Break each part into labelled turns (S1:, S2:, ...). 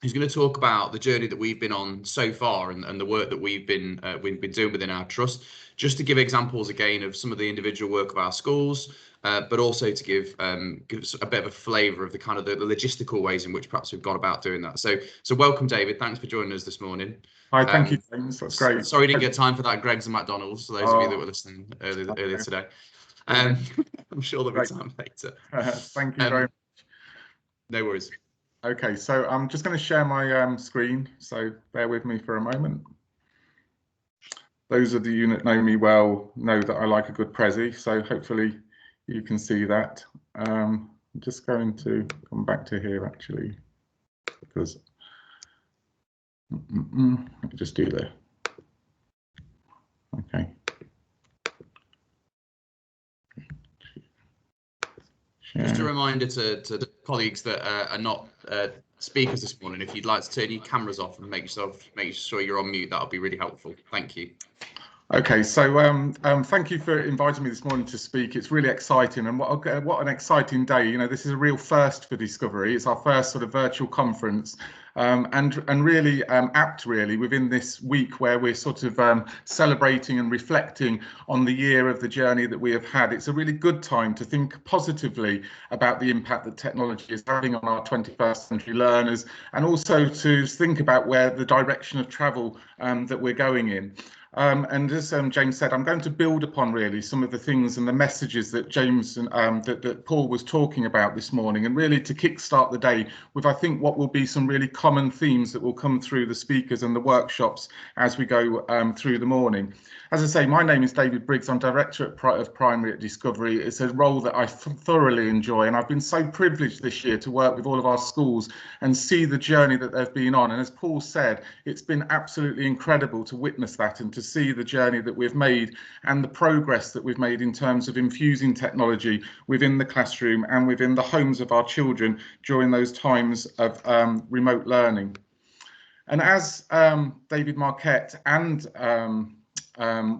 S1: who's going to talk about the journey that we've been on so far and the work that we've been doing within our trust, just to give examples again of some of the individual work of our schools, but also to give us a bit of a flavour of the kind of the logistical ways in which perhaps we've gone about doing that. So welcome, David. Thanks for joining us this morning.
S2: Hi, thank you, James. That's great.
S1: Sorry you didn't get time for that Greggs and McDonald's, for those of you that were listening earlier today. I'm sure there'll be time later.
S2: Thank you very much.
S1: No worries.
S2: Okay, so I'm just going to share my screen, so bear with me for a moment. Those of you that know me well know that I like a good Prezi, so hopefully you can see that. I'm just going to come back to here actually, because let me just do that. Okay.
S1: Just a reminder to the colleagues that are not speakers this morning, if you'd like to turn your cameras off and make sure you're on mute, that'll be really helpful. Thank you.
S2: Okay, so thank you for inviting me this morning to speak. It's really exciting, and what an exciting day. You know, this is a real first for Discovery. It's our first sort of virtual conference, and really apt really within this week where we're sort of celebrating and reflecting on the year of the journey that we have had. It's a really good time to think positively about the impact that technology is having on our 21st century learners, and also to think about where the direction of travel that we're going in. And as James said, I'm going to build upon really some of the things and the messages that James and that Paul was talking about this morning, and really to kickstart the day with, I think, what will be some really common themes that will come through the speakers and the workshops as we go through the morning. As I say, my name is David Briggs. I'm Director of Primary at Discovery. It's a role that I thoroughly enjoy, and I've been so privileged this year to work with all of our schools and see the journey that they've been on. And as Paul said, it's been absolutely incredible to witness that and to see the journey that we've made and the progress that we've made in terms of infusing technology within the classroom and within the homes of our children during those times of remote learning. And as David Marquette and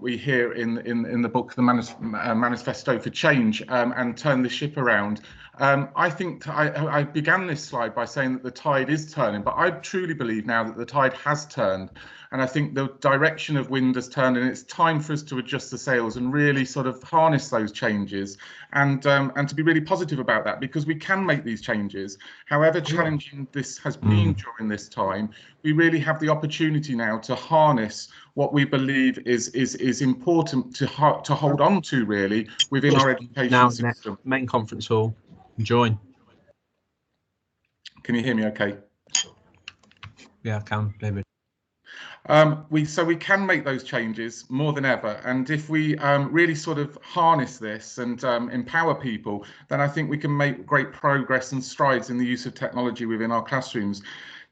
S2: we hear in the book, The Manifesto for Change, and Turn the Ship Around, I think I began this slide by saying that the tide is turning, but I truly believe now that the tide has turned. And I think the direction of wind has turned, and it's time for us to adjust the sails and really sort of harness those changes and to be really positive about that, because we can make these changes. However challenging this has been during this time, we really have the opportunity now to harness what we believe is important to hold on to really within our education system.
S3: Main conference hall, join.
S2: Can you hear me okay?
S3: Yeah, I can, David.
S2: So we can make those changes more than ever, and if we really sort of harness this and empower people, then I think we can make great progress and strides in the use of technology within our classrooms.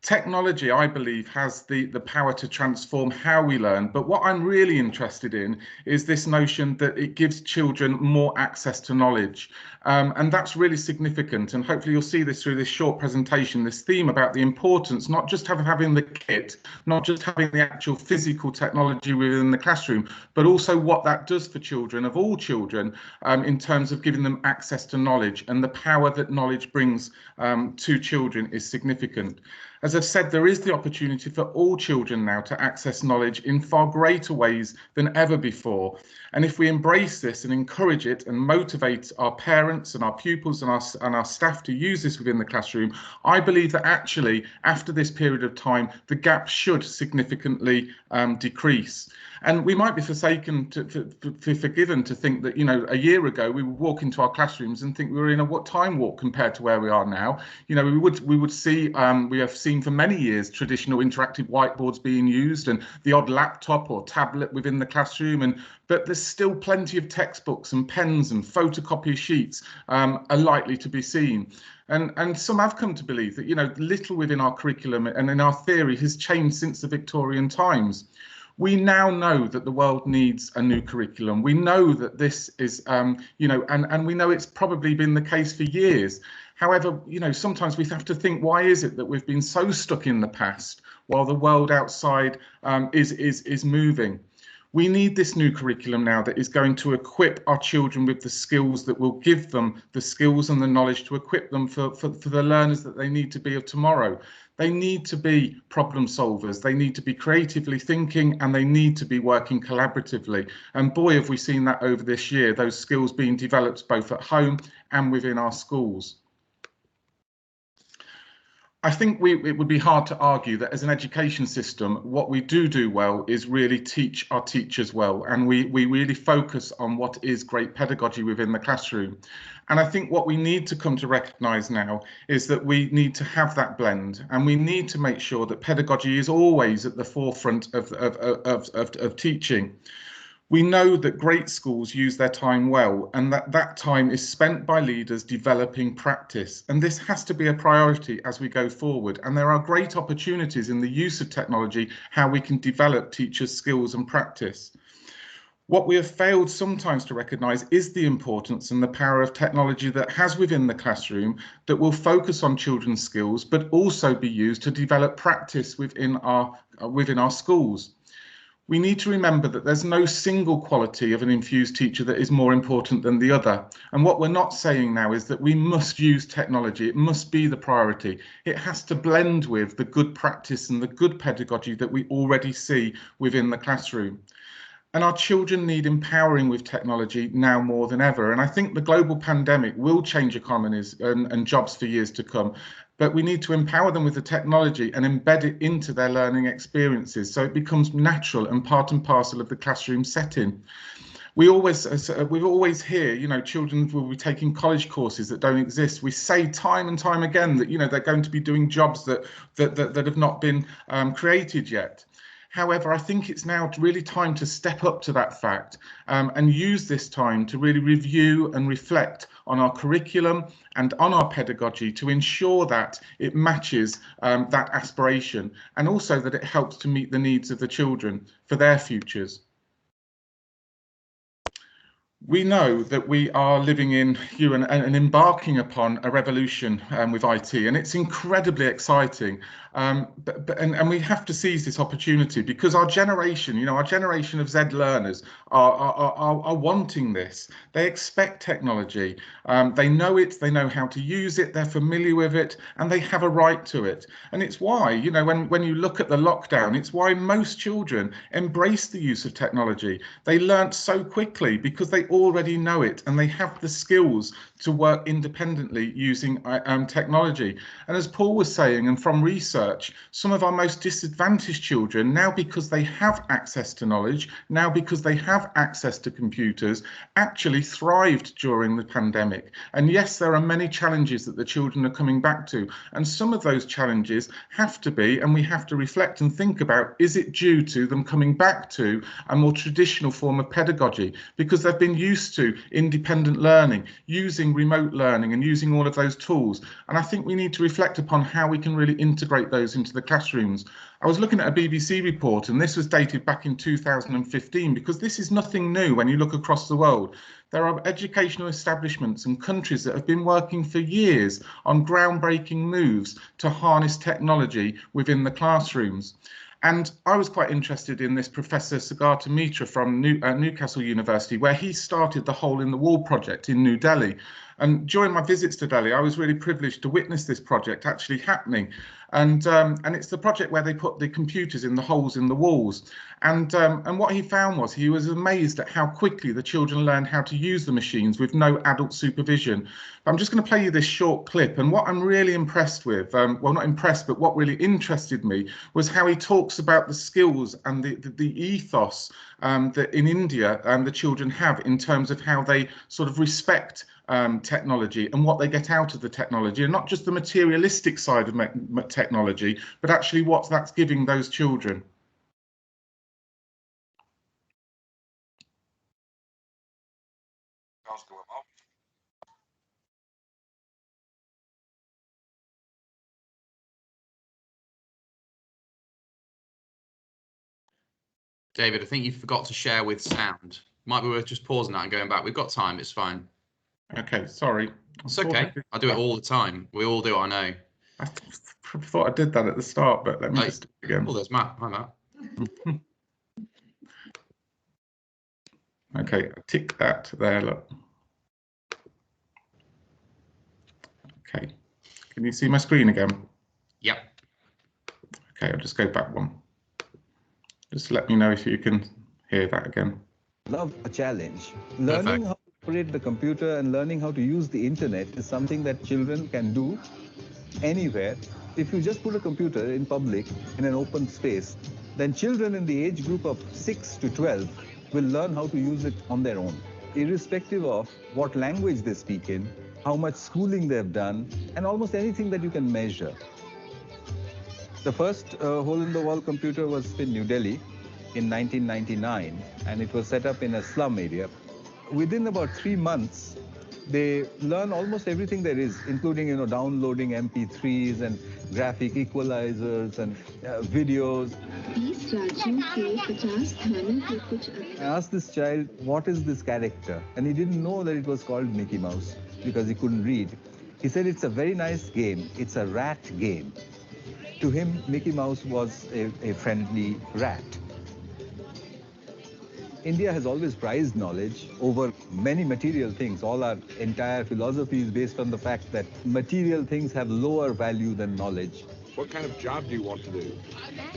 S2: Technology, I believe, has the power to transform how we learn, but what I'm really interested in is this notion that it gives children more access to knowledge, and that's really significant. And hopefully you'll see this through this short presentation, this theme about the importance not just of having the kit, not just having the actual physical technology within the classroom, but also what that does for children, of all children, in terms of giving them access to knowledge, and the power that knowledge brings to children is significant. As I've said, there is the opportunity for all children now to access knowledge in far greater ways than ever before. And if we embrace this and encourage it and motivate our parents and our pupils and our staff to use this within the classroom, I believe that actually after this period of time, the gap should significantly decrease. And we might be forgiven to think that, you know, a year ago we would walk into our classrooms and think we were in a time warp compared to where we are now. You know, we would see, we have seen for many years traditional interactive whiteboards being used and the odd laptop or tablet within the classroom, but there's still plenty of textbooks and pens and photocopy sheets are likely to be seen. And some have come to believe that, you know, little within our curriculum and in our theory has changed since the Victorian times. We now know that the world needs a new curriculum. We know that this is, you know, and we know it's probably been the case for years. However, you know, sometimes we have to think, why is it that we've been so stuck in the past while the world outside is moving? We need this new curriculum now that is going to equip our children with the skills that will give them the skills and the knowledge to equip them for the learners that they need to be of tomorrow. They need to be problem solvers, they need to be creatively thinking, and they need to be working collaboratively. And boy, have we seen that over this year, those skills being developed both at home and within our schools. I think it would be hard to argue that as an education system, what we do well is really teach our teachers well, and we really focus on what is great pedagogy within the classroom. And I think what we need to come to recognise now is that we need to have that blend, and we need to make sure that pedagogy is always at the forefront of teaching. We know that great schools use their time well, and that time is spent by leaders developing practice. And this has to be a priority as we go forward. And there are great opportunities in the use of technology, how we can develop teachers' skills and practice. What we have failed sometimes to recognise is the importance and the power of technology that has within the classroom that will focus on children's skills, but also be used to develop practice within our schools. We need to remember that there's no single quality of an infused teacher that is more important than the other. And what we're not saying now is that we must use technology. It must be the priority. It has to blend with the good practice and the good pedagogy that we already see within the classroom. And our children need empowering with technology now more than ever. And I think the global pandemic will change economies and jobs for years to come. But we need to empower them with the technology and embed it into their learning experiences so it becomes natural and part and parcel of the classroom setting. We always hear, you know, children will be taking college courses that don't exist. We say time and time again that, you know, they're going to be doing jobs that have not been created yet. However, I think it's now really time to step up to that fact and use this time to really review and reflect on our curriculum and on our pedagogy to ensure that it matches that aspiration, and also that it helps to meet the needs of the children for their futures. We know that we are living in and embarking upon a revolution with IT, and it's incredibly exciting. And we have to seize this opportunity because our generation, you know, our generation of Z learners are wanting this. They expect technology. They know it. They know how to use it. They're familiar with it, and they have a right to it. And it's why, you know, when you look at the lockdown, it's why most children embrace the use of technology. They learnt so quickly because they already know it, and they have the skills to work independently using technology. And as Paul was saying, and from research, some of our most disadvantaged children, now because they have access to knowledge, now because they have access to computers, actually thrived during the pandemic. And yes, there are many challenges that the children are coming back to, and some of those challenges have to be, and we have to reflect and think about, is it due to them coming back to a more traditional form of pedagogy because they've been used to independent learning, using remote learning and using all of those tools. And I think we need to reflect upon how we can really integrate those into the classrooms. I was looking at a BBC report, and this was dated back in 2015, because this is nothing new when you look across the world. There are educational establishments and countries that have been working for years on groundbreaking moves to harness technology within the classrooms. And I was quite interested in this Professor Sagarta Mitra from Newcastle University, where he started the Hole in the Wall project in New Delhi. And during my visits to Delhi, I was really privileged to witness this project actually happening. And it's the project where they put the computers in the holes in the walls. And what he found was he was amazed at how quickly the children learned how to use the machines with no adult supervision. I'm just going to play you this short clip. And what I'm really impressed with, well, not impressed, but what really interested me was how he talks about the skills and the ethos that in India the children have in terms of how they sort of respect technology and what they get out of the technology, and not just the materialistic side of technology, but actually what that's giving those children.
S1: David, I think you forgot to share with sound. Might be worth just pausing that and going back. We've got time, it's fine.
S2: Okay, sorry.
S1: It's okay. I do it all the time. We all do it, I know.
S2: I thought I did that at the start, but let me just do it again.
S1: Oh, there's Matt. Hi, Matt.
S2: Okay, tick that there, look. Okay, can you see my screen again?
S1: Yep.
S2: Okay, I'll just go back one. Just let me know if you can hear that again.
S4: Love a challenge. Learning how to operate the computer and learning how to use the internet is something that children can do anywhere. If you just put a computer in public in an open space, then children in the age group of 6 to 12 will learn how to use it on their own, irrespective of what language they speak in, how much schooling they've done, and almost anything that you can measure. The first hole-in-the-wall computer was in New Delhi in 1999, and it was set up in a slum area. Within about 3 months, they learn almost everything there is, including downloading MP3s and graphic equalizers and videos. I asked this child, what is this character? And he didn't know that it was called Mickey Mouse because he couldn't read. He said, it's a very nice game. It's a rat game. To him, Mickey Mouse was a friendly rat. India has always prized knowledge over many material things. All our entire philosophy is based on the fact that material things have lower value than knowledge.
S5: What kind of job do you want to do?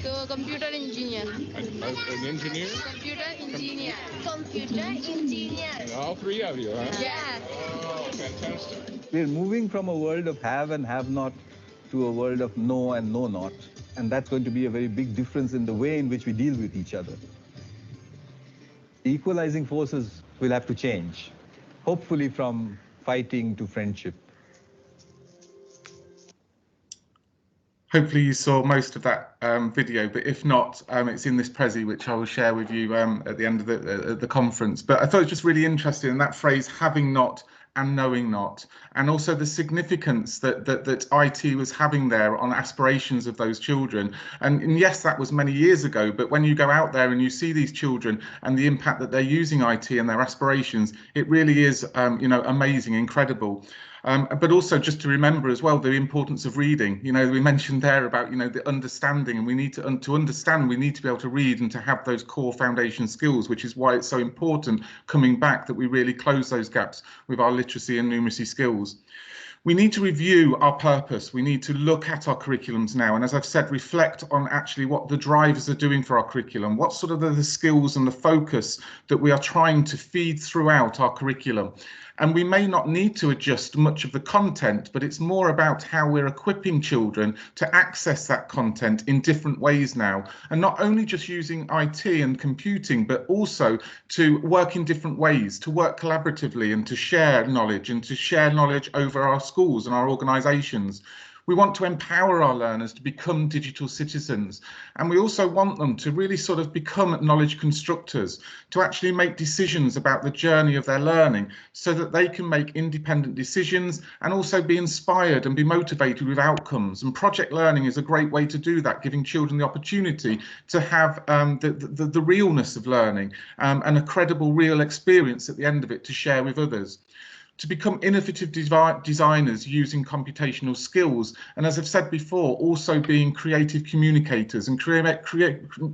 S6: So, computer engineer.
S5: An engineer?
S6: Computer engineer. Computer engineer.
S5: And all three of you, huh?
S6: Yeah.
S5: Oh, fantastic.
S4: We're moving from a world of have and have not to a world of know and know not. And that's going to be a very big difference in the way in which we deal with each other. The equalizing forces will have to change, hopefully from fighting to friendship.
S2: Hopefully you saw most of that video, but if not, it's in this Prezi, which I will share with you at the end of the conference. But I thought it was just really interesting, and that phrase, having not and knowing not, and also the significance that IT was having there on aspirations of those children. And yes, that was many years ago, but when you go out there and you see these children and the impact that they're using IT and their aspirations, it really is, amazing, incredible. But also just to remember as well the importance of reading. We mentioned there about the understanding, and we need to understand, we need to be able to read and to have those core foundation skills, which is why it's so important coming back that we really close those gaps with our literacy and numeracy skills. We need to review our purpose. We need to look at our curriculums now, and as I've said, reflect on actually what the drivers are doing for our curriculum, what sort of the skills and the focus that we are trying to feed throughout our curriculum. And we may not need to adjust much of the content, but it's more about how we're equipping children to access that content in different ways now, and not only just using IT and computing, but also to work in different ways, to work collaboratively and to share knowledge over our schools and our organisations. We want to empower our learners to become digital citizens, and we also want them to really sort of become knowledge constructors, to actually make decisions about the journey of their learning so that they can make independent decisions and also be inspired and be motivated with outcomes. And project learning is a great way to do that, giving children the opportunity to have the realness of learning and a credible, real experience at the end of it to share with others. To become innovative designers using computational skills, and as I've said before, also being creative communicators and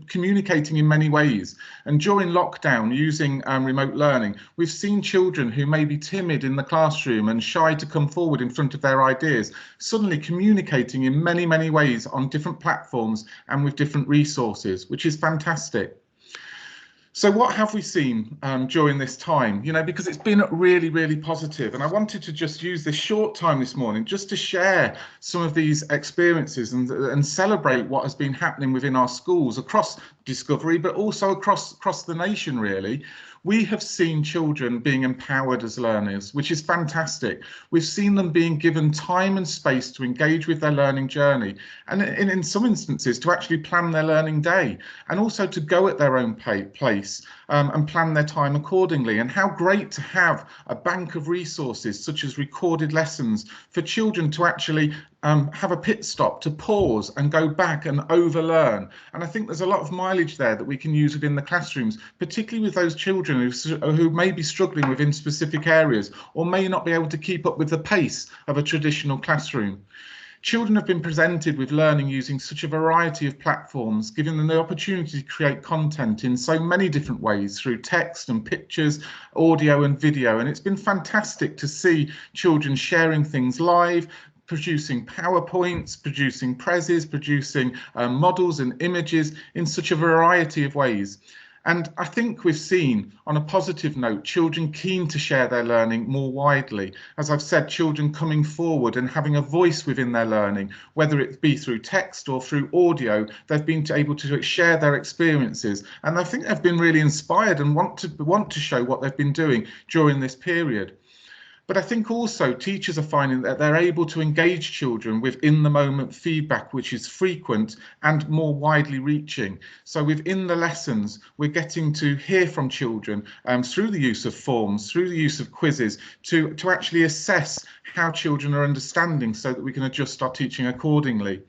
S2: communicating in many ways. And during lockdown, using remote learning, we've seen children who may be timid in the classroom and shy to come forward in front of their ideas, suddenly communicating in many, many ways on different platforms and with different resources, which is fantastic. So what have we seen during this time? Because it's been really, really positive. And I wanted to just use this short time this morning just to share some of these experiences and celebrate what has been happening within our schools across Discovery, but also across the nation, really. We have seen children being empowered as learners, which is fantastic. We've seen them being given time and space to engage with their learning journey, and in some instances to actually plan their learning day, and also to go at their own pace and plan their time accordingly. And how great to have a bank of resources such as recorded lessons for children to actually have a pit stop, to pause and go back and overlearn. And I think there's a lot of mileage there that we can use within the classrooms, particularly with those children who may be struggling within specific areas or may not be able to keep up with the pace of a traditional classroom. Children have been presented with learning using such a variety of platforms, giving them the opportunity to create content in so many different ways through text and pictures, audio and video. And it's been fantastic to see children sharing things live, producing PowerPoints, producing prezes, producing models and images in such a variety of ways. And I think we've seen, on a positive note, children keen to share their learning more widely. As I've said, children coming forward and having a voice within their learning, whether it be through text or through audio, they've been able to share their experiences. And I think they've been really inspired and want to show what they've been doing during this period. But I think also teachers are finding that they're able to engage children with in-the-moment feedback, which is frequent and more widely reaching. So within the lessons, we're getting to hear from children through the use of forms, through the use of quizzes, to actually assess how children are understanding so that we can adjust our teaching accordingly.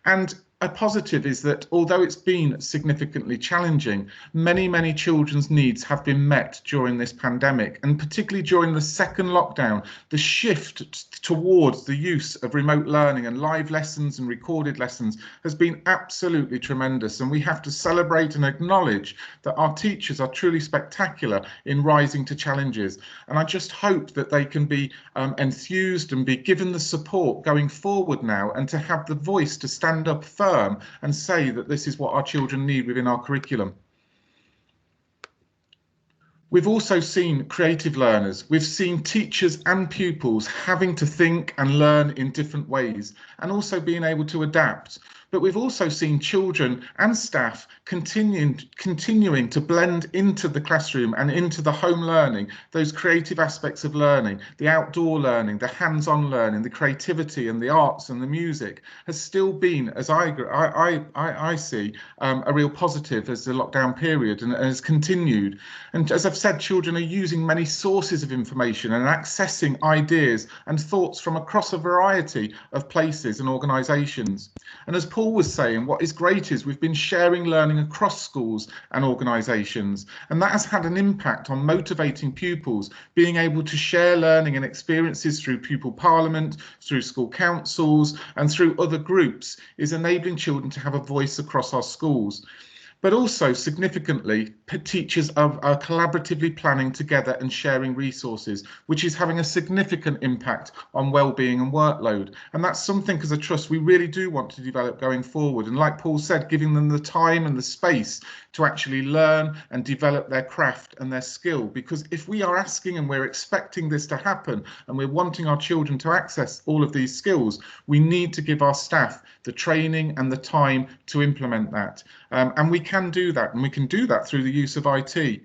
S2: And a positive is that although it's been significantly challenging, many children's needs have been met during this pandemic, and particularly during the second lockdown, the shift towards the use of remote learning and live lessons and recorded lessons has been absolutely tremendous. And we have to celebrate and acknowledge that our teachers are truly spectacular in rising to challenges. And I just hope that they can be enthused and be given the support going forward now, and to have the voice to stand up firm and say that this is what our children need within our curriculum. We've also seen creative learners. We've seen teachers and pupils having to think and learn in different ways, and also being able to adapt. But we've also seen children and staff continuing to blend into the classroom and into the home learning, those creative aspects of learning, the outdoor learning, the hands-on learning, the creativity and the arts and the music has still been, as I see, a real positive as the lockdown period and has continued. And as I've said, children are using many sources of information and accessing ideas and thoughts from across a variety of places and organisations. And as Paul was saying, what is great is we've been sharing learning across schools and organisations, and that has had an impact on motivating pupils, being able to share learning and experiences through pupil parliament, through school councils and through other groups, is enabling children to have a voice across our schools. But also significantly, teachers are collaboratively planning together and sharing resources, which is having a significant impact on well-being and workload. And that's something, as a trust, we really do want to develop going forward. And like Paul said, giving them the time and the space to actually learn and develop their craft and their skill. Because if we are asking and we're expecting this to happen, and we're wanting our children to access all of these skills, we need to give our staff the training and the time to implement that. And we can do that, and we can do that through the use of IT.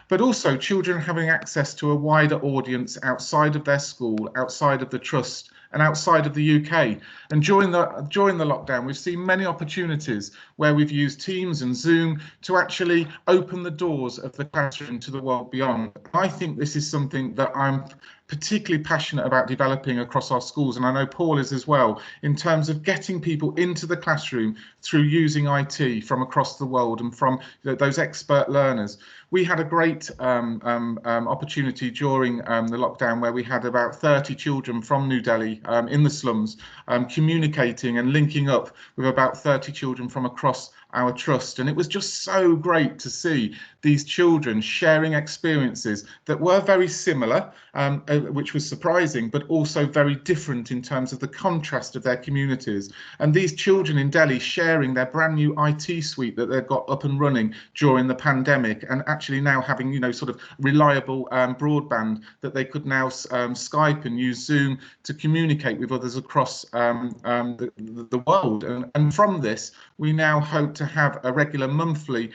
S2: But also children having access to a wider audience outside of their school, outside of the trust, and outside of the UK. And during the lockdown, we've seen many opportunities where we've used Teams and Zoom to actually open the doors of the classroom to the world beyond. I think this is something that I'm particularly passionate about developing across our schools, and I know Paul is as well, in terms of getting people into the classroom through using IT from across the world and from those expert learners. We had a great opportunity during the lockdown where we had about 30 children from New Delhi in the slums communicating and linking up with about 30 children from across our trust. And it was just so great to see these children sharing experiences that were very similar, which was surprising, but also very different in terms of the contrast of their communities. And these children in Delhi sharing their brand new IT suite that they've got up and running during the pandemic, and actually now having, sort of reliable broadband that they could now Skype and use Zoom to communicate with others across the world. And from this, we now hope to have a regular monthly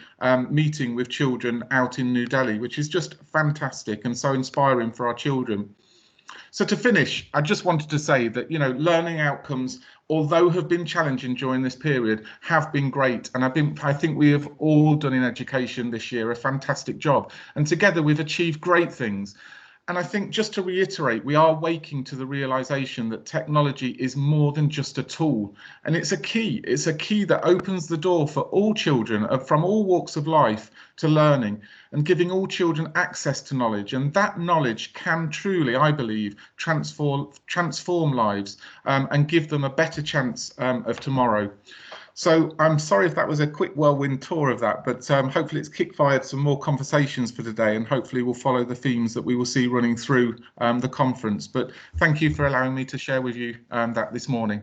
S2: meeting with children out in New Delhi, which is just fantastic and so inspiring for our children. So to finish, I just wanted to say that, learning outcomes, although have been challenging during this period, have been great. And I think we have all done in education this year a fantastic job. And together we've achieved great things. And I think, just to reiterate, we are waking to the realization that technology is more than just a tool. And it's a key. It's a key that opens the door for all children from all walks of life to learning, and giving all children access to knowledge. And that knowledge can truly, I believe, transform lives and give them a better chance of tomorrow. So I'm sorry if that was a quick whirlwind tour of that, but hopefully it's kick-fired some more conversations for today, and hopefully we'll follow the themes that we will see running through the conference. But thank you for allowing me to share with you that this morning.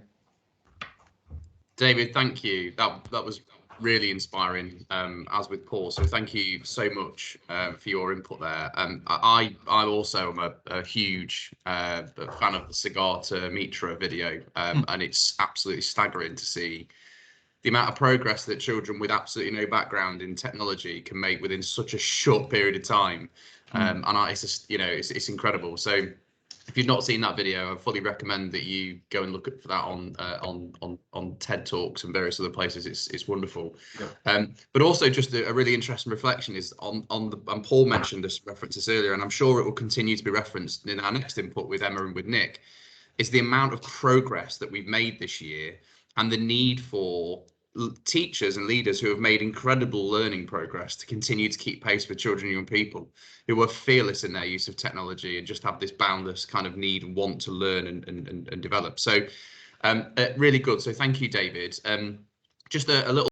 S1: David, thank you. That was really inspiring, as with Paul. So thank you so much for your input there. I also am a huge fan of the Cigar to Mitra video, and it's absolutely staggering to see the amount of progress that children with absolutely no background in technology can make within such a short period of time. And it's just, it's incredible. So if you've not seen that video, I fully recommend that you go and look for that on TED Talks and various other places. It's wonderful. Yeah. But also just a really interesting reflection is and Paul mentioned this references earlier, and I'm sure it will continue to be referenced in our next input with Emma and with Nick, is the amount of progress that we've made this year and the need for teachers and leaders who have made incredible learning progress to continue to keep pace with children and young people who are fearless in their use of technology and just have this boundless kind of need and want to learn and develop. So really good. So thank you, David. Just a little